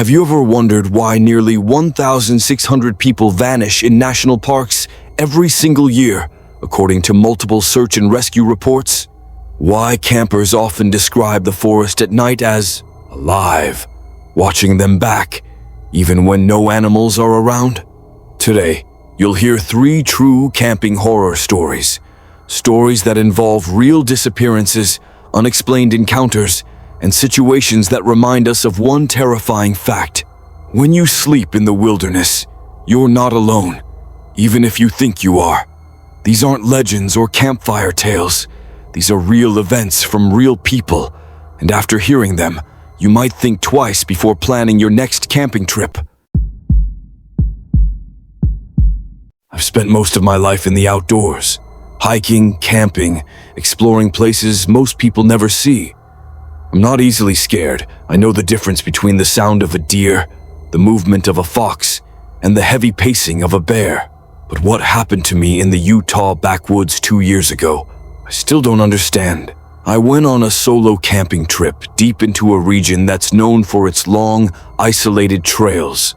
Have you ever wondered why nearly 1,600 people vanish in national parks every single year, according to multiple search and rescue reports? Why campers often describe the forest at night as alive, watching them back, even when no animals are around? Today, you'll hear 3 true camping horror stories. Stories that involve real disappearances, unexplained encounters, and situations that remind us of one terrifying fact. When you sleep in the wilderness, you're not alone, even if you think you are. These aren't legends or campfire tales. These are real events from real people, and after hearing them, you might think twice before planning your next camping trip. I've spent most of my life in the outdoors, hiking, camping, exploring places most people never see. I'm not easily scared. I know the difference between the sound of a deer, the movement of a fox, and the heavy pacing of a bear. But what happened to me in the Utah backwoods 2 years ago, I still don't understand. I went on a solo camping trip deep into a region that's known for its long, isolated trails.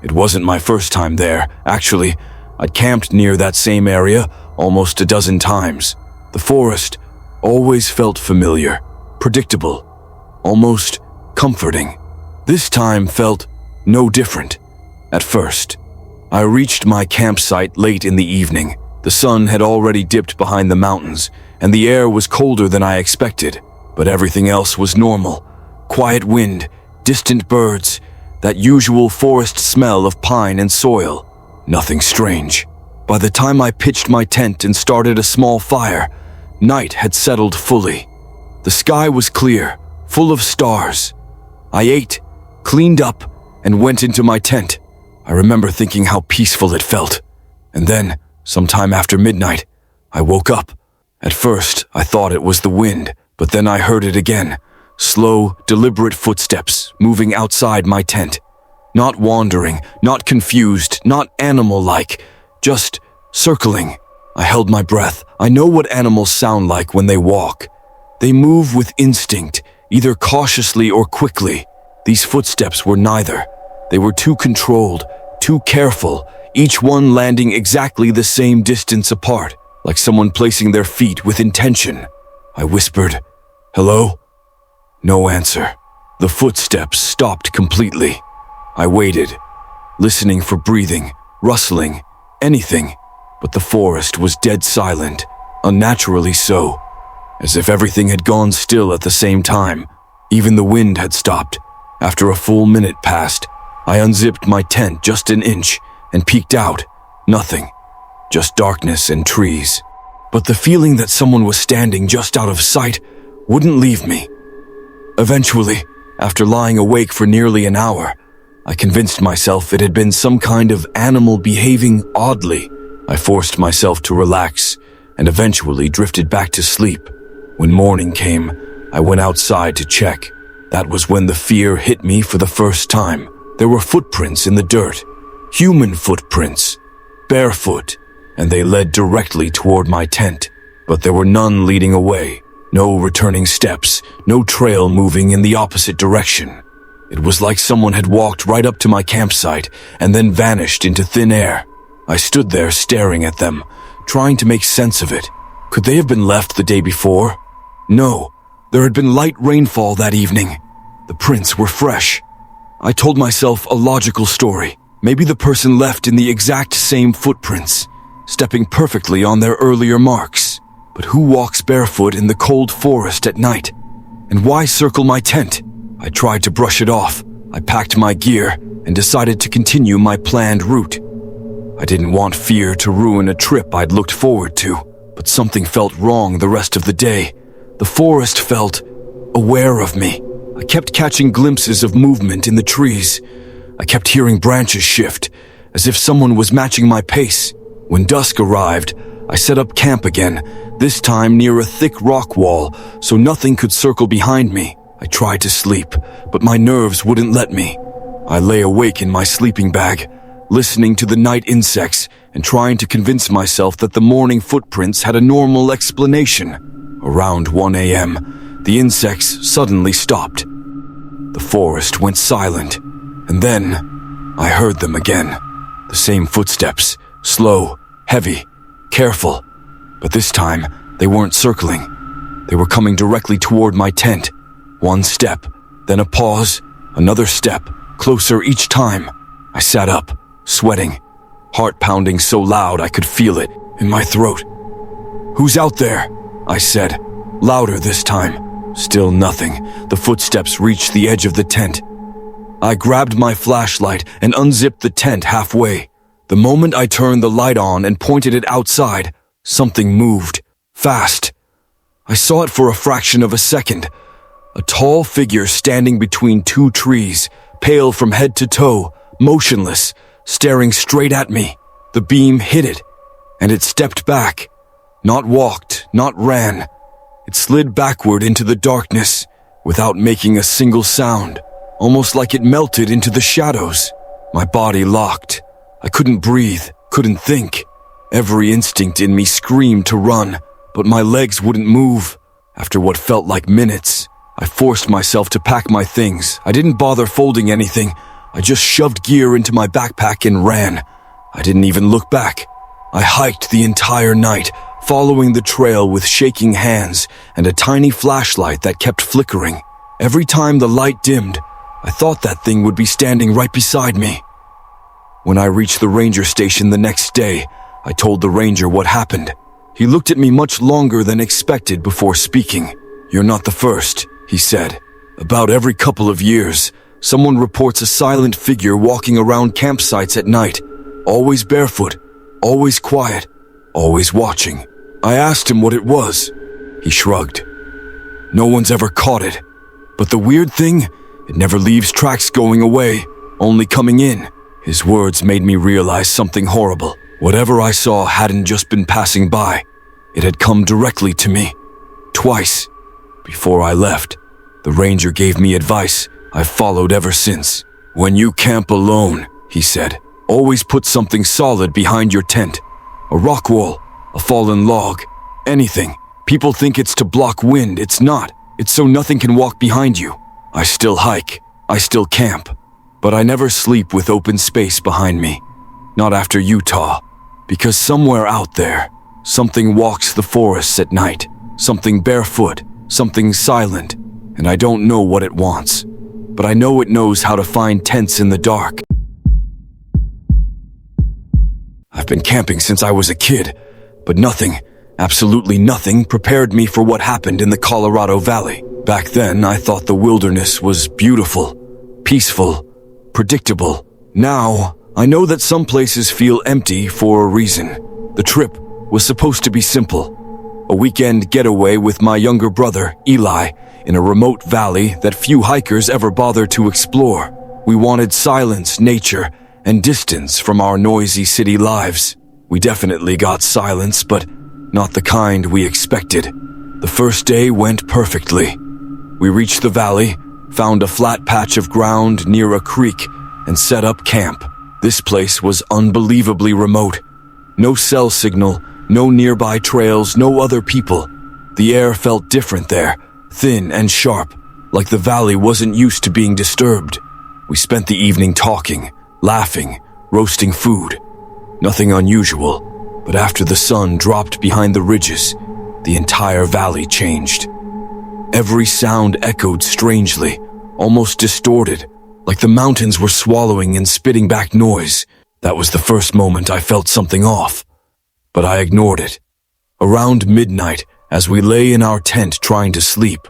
It wasn't my first time there. Actually, I'd camped near that same area almost a dozen times. The forest always felt familiar, predictable, almost comforting. This time felt no different. At first, I reached my campsite late in the evening. The sun had already dipped behind the mountains, and the air was colder than I expected, but everything else was normal. Quiet wind, distant birds, that usual forest smell of pine and soil. Nothing strange. By the time I pitched my tent and started a small fire, night had settled fully. The sky was clear, full of stars. I ate, cleaned up, and went into my tent. I remember thinking how peaceful it felt. And then, sometime after midnight, I woke up. At first, I thought it was the wind, but then I heard it again. Slow, deliberate footsteps moving outside my tent. Not wandering, not confused, not animal-like, just circling. I held my breath. I know what animals sound like when they walk. They move with instinct, either cautiously or quickly. These footsteps were neither. They were too controlled, too careful, each one landing exactly the same distance apart, like someone placing their feet with intention. I whispered, "Hello?" No answer. The footsteps stopped completely. I waited, listening for breathing, rustling, anything, but the forest was dead silent, unnaturally so, as if everything had gone still at the same time. Even the wind had stopped. After a full minute passed, I unzipped my tent just an inch and peeked out. Nothing, just darkness and trees. But the feeling that someone was standing just out of sight wouldn't leave me. Eventually, after lying awake for nearly an hour, I convinced myself it had been some kind of animal behaving oddly. I forced myself to relax and eventually drifted back to sleep. When morning came, I went outside to check. That was when the fear hit me for the first time. There were footprints in the dirt, human footprints, barefoot, and they led directly toward my tent. But there were none leading away, no returning steps, no trail moving in the opposite direction. It was like someone had walked right up to my campsite and then vanished into thin air. I stood there staring at them, trying to make sense of it. Could they have been left the day before? No, there had been light rainfall that evening. The prints were fresh. I told myself a logical story. Maybe the person left in the exact same footprints, stepping perfectly on their earlier marks. But who walks barefoot in the cold forest at night? And why circle my tent? I tried to brush it off. I packed my gear and decided to continue my planned route. I didn't want fear to ruin a trip I'd looked forward to, but something felt wrong the rest of the day. The forest felt aware of me. I kept catching glimpses of movement in the trees. I kept hearing branches shift, as if someone was matching my pace. When dusk arrived, I set up camp again, this time near a thick rock wall, so nothing could circle behind me. I tried to sleep, but my nerves wouldn't let me. I lay awake in my sleeping bag, listening to the night insects and trying to convince myself that the morning footprints had a normal explanation. Around 1 a.m., the insects suddenly stopped. The forest went silent. And then I heard them again. The same footsteps, slow, heavy, careful. But this time, they weren't circling. They were coming directly toward my tent. One step, then a pause, another step, closer each time. I sat up, sweating, heart pounding so loud I could feel it in my throat. "Who's out there?" I said, louder this time. Still nothing. The footsteps reached the edge of the tent. I grabbed my flashlight and unzipped the tent halfway. The moment I turned the light on and pointed it outside, something moved, fast. I saw it for a fraction of a second. A tall figure standing between two trees, pale from head to toe, motionless, staring straight at me. The beam hit it, and it stepped back. Not walked, not ran. It slid backward into the darkness without making a single sound, almost like it melted into the shadows. My body locked. I couldn't breathe, couldn't think. Every instinct in me screamed to run, but my legs wouldn't move. After what felt like minutes, I forced myself to pack my things. I didn't bother folding anything. I just shoved gear into my backpack and ran. I didn't even look back. I hiked the entire night, following the trail with shaking hands and a tiny flashlight that kept flickering. Every time the light dimmed, I thought that thing would be standing right beside me. When I reached the ranger station the next day, I told the ranger what happened. He looked at me much longer than expected before speaking. "You're not the first," he said. "About every couple of years, someone reports a silent figure walking around campsites at night, always barefoot, always quiet, always watching." I asked him what it was. He shrugged. "No one's ever caught it. But the weird thing, it never leaves tracks going away, only coming in." His words made me realize something horrible. Whatever I saw hadn't just been passing by. It had come directly to me. Twice. Before I left, the ranger gave me advice I've followed ever since. "When you camp alone," he said, "always put something solid behind your tent. A rock wall, a fallen log, anything. People think it's to block wind. It's not. It's so nothing can walk behind you. I still hike. I still camp. But I never sleep with open space behind me. Not after Utah. Because somewhere out there, something walks the forests at night. Something barefoot. Something silent. And I don't know what it wants. But I know it knows how to find tents in the dark." I've been camping since I was a kid, but nothing, absolutely nothing, prepared me for what happened in the Colorado Valley. Back then, I thought the wilderness was beautiful, peaceful, predictable. Now, I know that some places feel empty for a reason. The trip was supposed to be simple. A weekend getaway with my younger brother, Eli, in a remote valley that few hikers ever bother to explore. We wanted silence, nature, and distance from our noisy city lives. We definitely got silence, but not the kind we expected. The first day went perfectly. We reached the valley, found a flat patch of ground near a creek, and set up camp. This place was unbelievably remote. No cell signal, no nearby trails, no other people. The air felt different there, thin and sharp, like the valley wasn't used to being disturbed. We spent the evening talking, laughing, roasting food. Nothing unusual, but after the sun dropped behind the ridges, the entire valley changed. Every sound echoed strangely, almost distorted, like the mountains were swallowing and spitting back noise. That was the first moment I felt something off, but I ignored it. Around midnight, as we lay in our tent trying to sleep,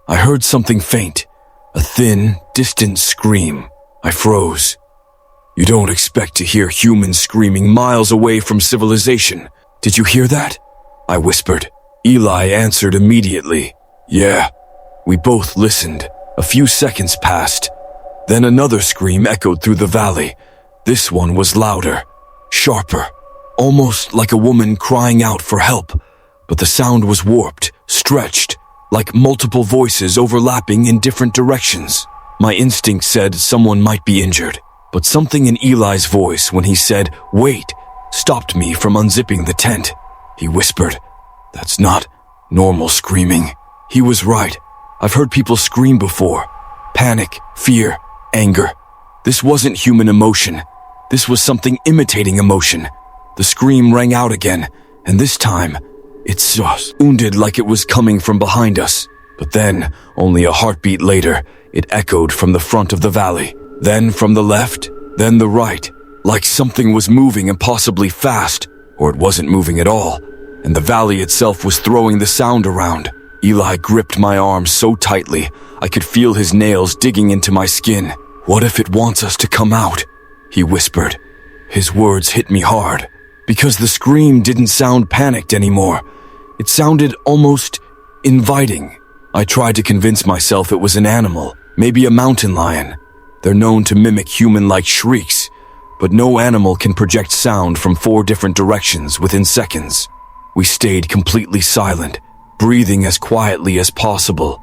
I heard something faint, a thin, distant scream. I froze. You don't expect to hear humans screaming miles away from civilization. Did you hear that? I whispered. Eli answered immediately. Yeah. We both listened. A few seconds passed. Then another scream echoed through the valley. This one was louder, sharper, almost like a woman crying out for help. But the sound was warped, stretched, like multiple voices overlapping in different directions. My instinct said someone might be injured. But something in Eli's voice when he said, "Wait," stopped me from unzipping the tent. He whispered, "That's not normal screaming." He was right. I've heard people scream before. Panic, fear, anger. This wasn't human emotion. This was something imitating emotion. The scream rang out again, and this time, it sounded like it was coming from behind us. But then, only a heartbeat later, it echoed from the front of the valley. Then from the left, then the right, like something was moving impossibly fast, or it wasn't moving at all, and the valley itself was throwing the sound around. Eli gripped my arm so tightly, I could feel his nails digging into my skin. "What if it wants us to come out?" he whispered. His words hit me hard, because the scream didn't sound panicked anymore. It sounded almost inviting. I tried to convince myself it was an animal, maybe a mountain lion. They're known to mimic human-like shrieks, but no animal can project sound from 4 different directions within seconds. We stayed completely silent, breathing as quietly as possible.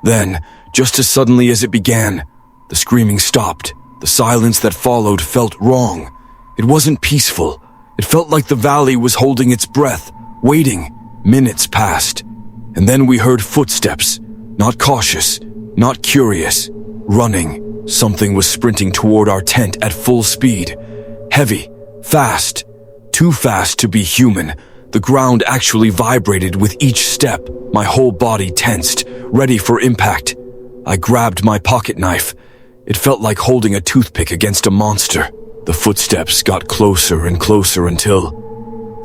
Then, just as suddenly as it began, the screaming stopped. The silence that followed felt wrong. It wasn't peaceful. It felt like the valley was holding its breath, waiting. Minutes passed, and then we heard footsteps, not cautious, not curious, running. Something was sprinting toward our tent at full speed. Heavy, fast, too fast to be human. The ground actually vibrated with each step. My whole body tensed, ready for impact. I grabbed my pocket knife. It felt like holding a toothpick against a monster. The footsteps got closer and closer until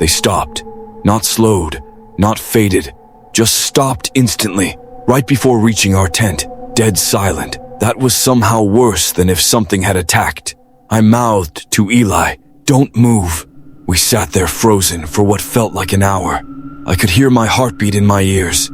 they stopped. Not slowed, not faded, just stopped instantly, right before reaching our tent, dead silent. That was somehow worse than if something had attacked. I mouthed to Eli, "Don't move." We sat there frozen for what felt like an hour. I could hear my heartbeat in my ears.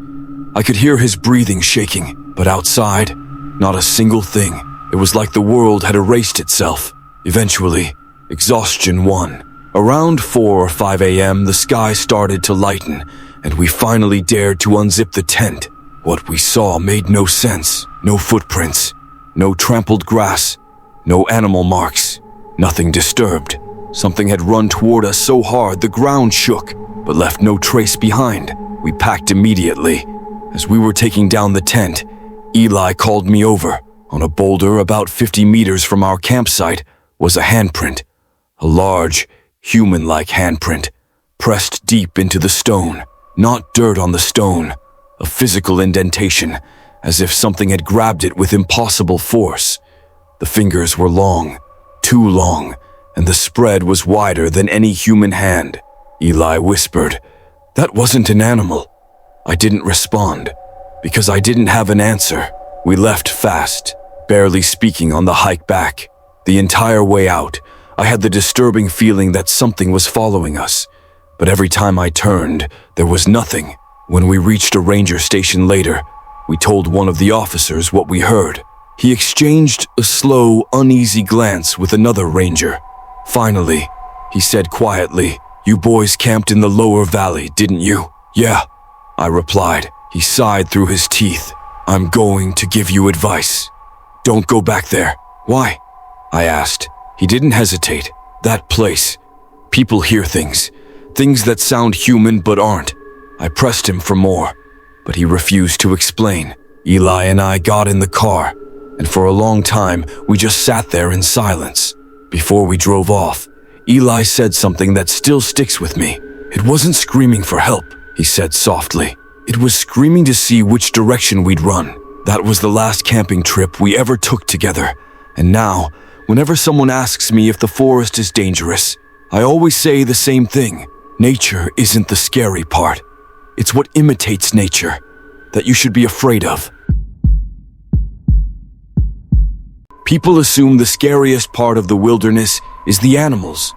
I could hear his breathing shaking, but outside, not a single thing. It was like the world had erased itself. Eventually, exhaustion won. Around 4 or 5 a.m., the sky started to lighten, and we finally dared to unzip the tent. What we saw made no sense. No footprints, no trampled grass, no animal marks, nothing disturbed. Something had run toward us so hard the ground shook, but left no trace behind. We packed immediately. As we were taking down the tent, Eli called me over. On a boulder about 50 meters from our campsite was a handprint, a large, human-like handprint, pressed deep into the stone. Not dirt on the stone, a physical indentation, as if something had grabbed it with impossible force. The fingers were long, too long, and the spread was wider than any human hand. Eli whispered, "That wasn't an animal." I didn't respond, because I didn't have an answer. We left fast, barely speaking on the hike back. The entire way out, I had the disturbing feeling that something was following us. But every time I turned, there was nothing. When we reached a ranger station later, we told one of the officers what we heard. He exchanged a slow, uneasy glance with another ranger. Finally, he said quietly, "You boys camped in the lower valley, didn't you?" "Yeah," I replied. He sighed through his teeth. "I'm going to give you advice. Don't go back there." "Why?" I asked. He didn't hesitate. "That place. People hear things that sound human but aren't." I pressed him for more, but he refused to explain. Eli and I got in the car, and for a long time, we just sat there in silence. Before we drove off, Eli said something that still sticks with me. "It wasn't screaming for help," he said softly. "It was screaming to see which direction we'd run. That was the last camping trip we ever took together, and now, whenever someone asks me if the forest is dangerous, I always say the same thing. Nature isn't the scary part. It's what imitates nature that you should be afraid of." People assume the scariest part of the wilderness is the animals.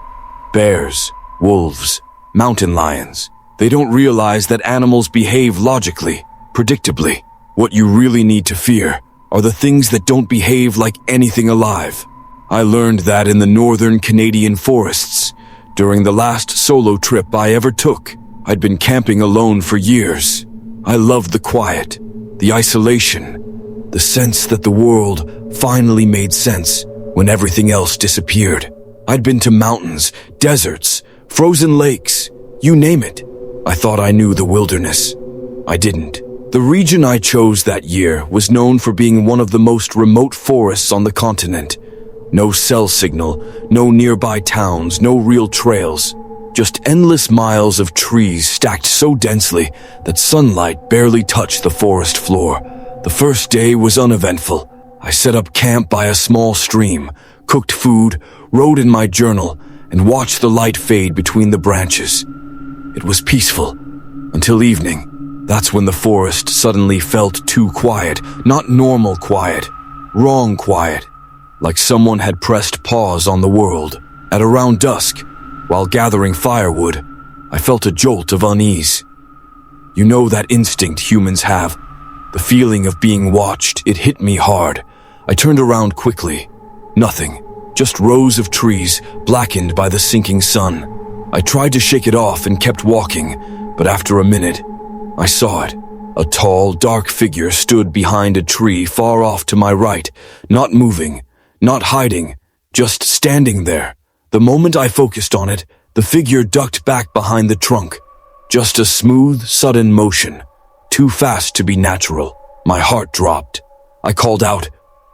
Bears, wolves, mountain lions. They don't realize that animals behave logically, predictably. What you really need to fear are the things that don't behave like anything alive. I learned that in the northern Canadian forests during the last solo trip I ever took. I'd been camping alone for years. I loved the quiet, the isolation, the sense that the world finally made sense when everything else disappeared. I'd been to mountains, deserts, frozen lakes, you name it. I thought I knew the wilderness. I didn't. The region I chose that year was known for being one of the most remote forests on the continent. No cell signal, no nearby towns, no real trails. Just endless miles of trees stacked so densely that sunlight barely touched the forest floor. The first day was uneventful. I set up camp by a small stream, cooked food, wrote in my journal, and watched the light fade between the branches. It was peaceful, until evening. That's when the forest suddenly felt too quiet, not normal quiet, wrong quiet, like someone had pressed pause on the world. At around dusk, while gathering firewood, I felt a jolt of unease. You know that instinct humans have, the feeling of being watched. It hit me hard. I turned around quickly. Nothing, just rows of trees blackened by the sinking sun. I tried to shake it off and kept walking, but after a minute, I saw it. A tall, dark figure stood behind a tree far off to my right, not moving, not hiding, just standing there. The moment I focused on it, the figure ducked back behind the trunk. Just a smooth, sudden motion, too fast to be natural. My heart dropped. I called out,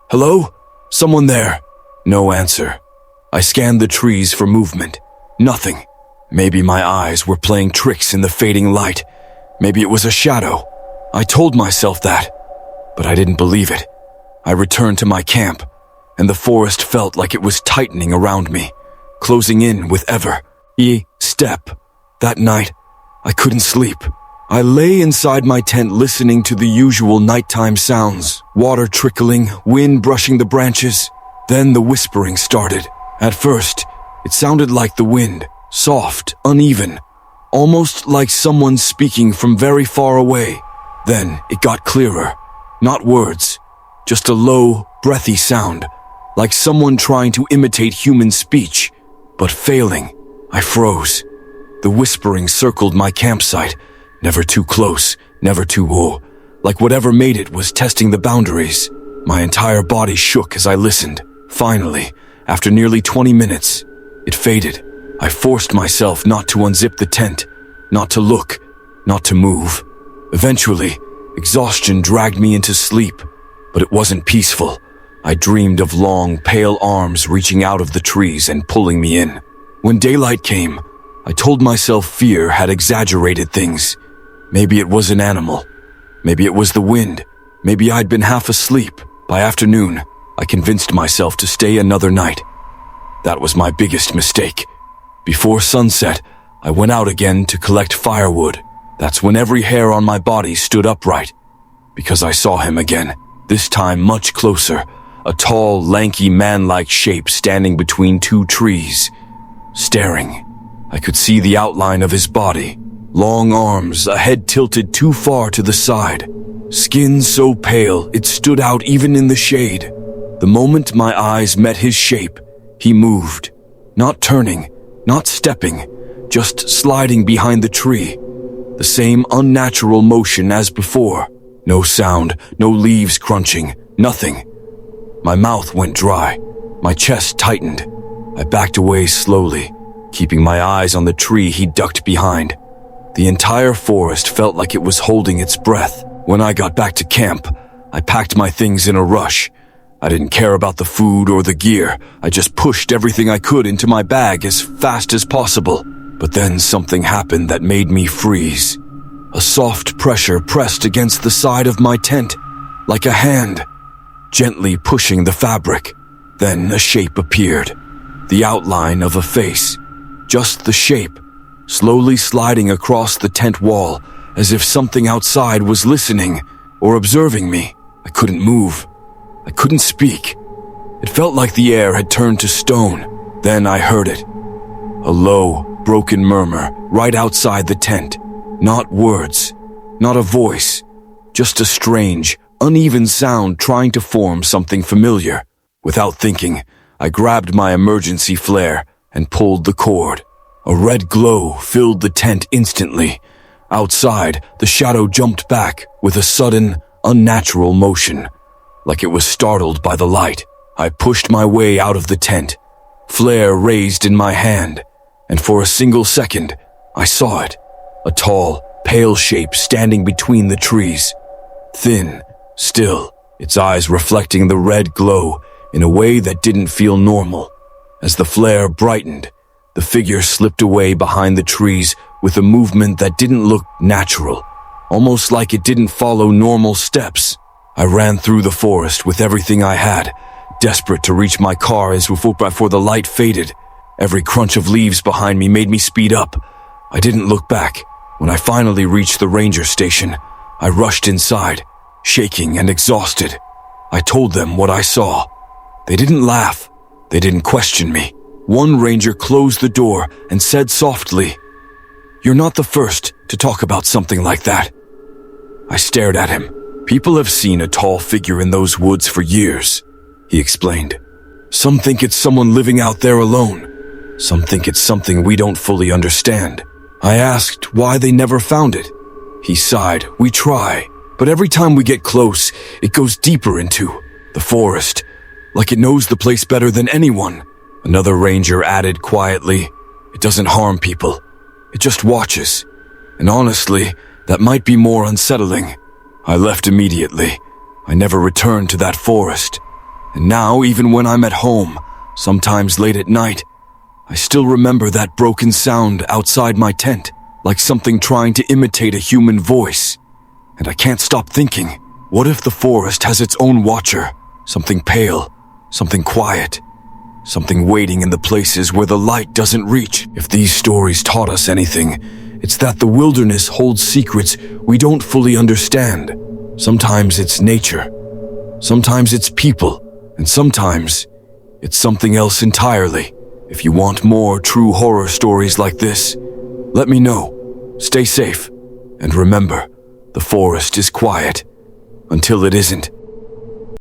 "Hello? Someone there?" No answer. I scanned the trees for movement. Nothing. Maybe my eyes were playing tricks in the fading light. Maybe it was a shadow. I told myself that, but I didn't believe it. I returned to my camp, and the forest felt like it was tightening around me, closing in with every step. That night, I couldn't sleep. I lay inside my tent listening to the usual nighttime sounds, water trickling, wind brushing the branches. Then the whispering started. At first, it sounded like the wind, soft, uneven, almost like someone speaking from very far away. Then it got clearer. Not words, just a low, breathy sound, like someone trying to imitate human speech, but failing. I froze. The whispering circled my campsite, never too close, never too low, like whatever made it was testing the boundaries. My entire body shook as I listened. Finally, after nearly 20 minutes, it faded. I forced myself not to unzip the tent, not to look, not to move. Eventually, exhaustion dragged me into sleep, but it wasn't peaceful. I dreamed of long, pale arms reaching out of the trees and pulling me in. When daylight came, I told myself fear had exaggerated things. Maybe it was an animal. Maybe it was the wind. Maybe I'd been half asleep. By afternoon, I convinced myself to stay another night. That was my biggest mistake. Before sunset, I went out again to collect firewood. That's when every hair on my body stood upright, because I saw him again, this time much closer, a tall, lanky man-like shape standing between two trees, staring. I could see the outline of his body, long arms, a head tilted too far to the side, skin so pale it stood out even in the shade. The moment my eyes met his shape, he moved, not turning, not stepping, just sliding behind the tree. The same unnatural motion as before. No sound, no leaves crunching, nothing. My mouth went dry. My chest tightened. I backed away slowly, keeping my eyes on the tree he ducked behind. The entire forest felt like it was holding its breath. When I got back to camp, I packed my things in a rush. I didn't care about the food or the gear. I just pushed everything I could into my bag as fast as possible. But then something happened that made me freeze. A soft pressure pressed against the side of my tent, like a hand, gently pushing the fabric. Then a shape appeared, the outline of a face, just the shape, slowly sliding across the tent wall, as if something outside was listening or observing me. I couldn't move. I couldn't speak. It felt like the air had turned to stone. Then I heard it. A low, broken murmur right outside the tent. Not words, not a voice, just a strange, uneven sound trying to form something familiar. Without thinking, I grabbed my emergency flare and pulled the cord. A red glow filled the tent instantly. Outside, the shadow jumped back with a sudden, unnatural motion, like it was startled by the light. I pushed my way out of the tent, flare raised in my hand, and for a single second, I saw it. A tall, pale shape standing between the trees. Thin, still, its eyes reflecting the red glow, in a way that didn't feel normal. As the flare brightened, the figure slipped away behind the trees with a movement that didn't look natural, almost like it didn't follow normal steps. I ran through the forest with everything I had, desperate to reach my car as before the light faded. Every crunch of leaves behind me made me speed up. I didn't look back. When I finally reached the ranger station, I rushed inside, shaking and exhausted. I told them what I saw. They didn't laugh. They didn't question me. One ranger closed the door and said softly, "You're not the first to talk about something like that." I stared at him. "People have seen a tall figure in those woods for years," he explained. "Some think it's someone living out there alone. Some think it's something we don't fully understand." I asked why they never found it. He sighed. "We try, but every time we get close, it goes deeper into the forest, like it knows the place better than anyone." Another ranger added quietly, "It doesn't harm people. It just watches. And honestly, that might be more unsettling." I left immediately. I never returned to that forest. And now, even when I'm at home, sometimes late at night, I still remember that broken sound outside my tent, like something trying to imitate a human voice. And I can't stop thinking, what if the forest has its own watcher? Something pale, something quiet, something waiting in the places where the light doesn't reach. If these stories taught us anything, it's that the wilderness holds secrets we don't fully understand. Sometimes it's nature, sometimes it's people, and sometimes it's something else entirely. If you want more true horror stories like this, let me know. Stay safe, and remember, the forest is quiet until it isn't.